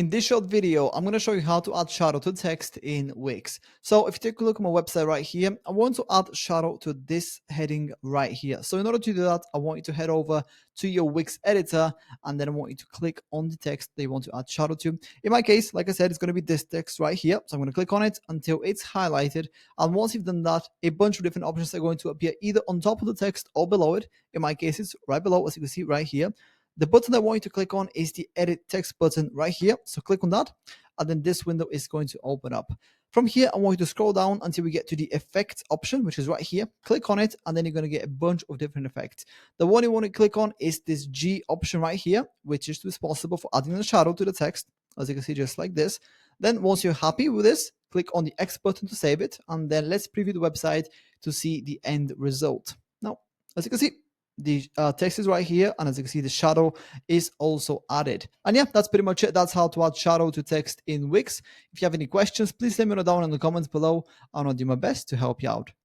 In this short video, I'm going to show you how to add shadow to text in Wix. So if you take a look at my website right here, I want to add shadow to this heading right here. So in order to do that, I want you to head over to your Wix editor, and then I want you to click on the text that you want to add shadow to. In my case, like I said, it's going to be this text right here. So I'm going to click on it until it's highlighted. And once you've done that, a bunch of different options are going to appear either on top of the text or below it. In my case, it's right below, as you can see right here. The button I want you to click on is the edit text button right here. So click on that, and then this window is going to open up. From here, I want you to scroll down until we get to the effects option, which is right here. Click on it, and then you're going to get a bunch of different effects. The one you want to click on is this G option right here, which is responsible for adding a shadow to the text, as you can see, just like this. Then once you're happy with this, click on the X button to save it, and then let's preview the website to see the end result. Now, as you can see, the text is right here, and as you can see, the shadow is also added. And yeah, that's pretty much it. That's how to add shadow to text in Wix. If you have any questions, please let me know down in the comments below, and I'll do my best to help you out.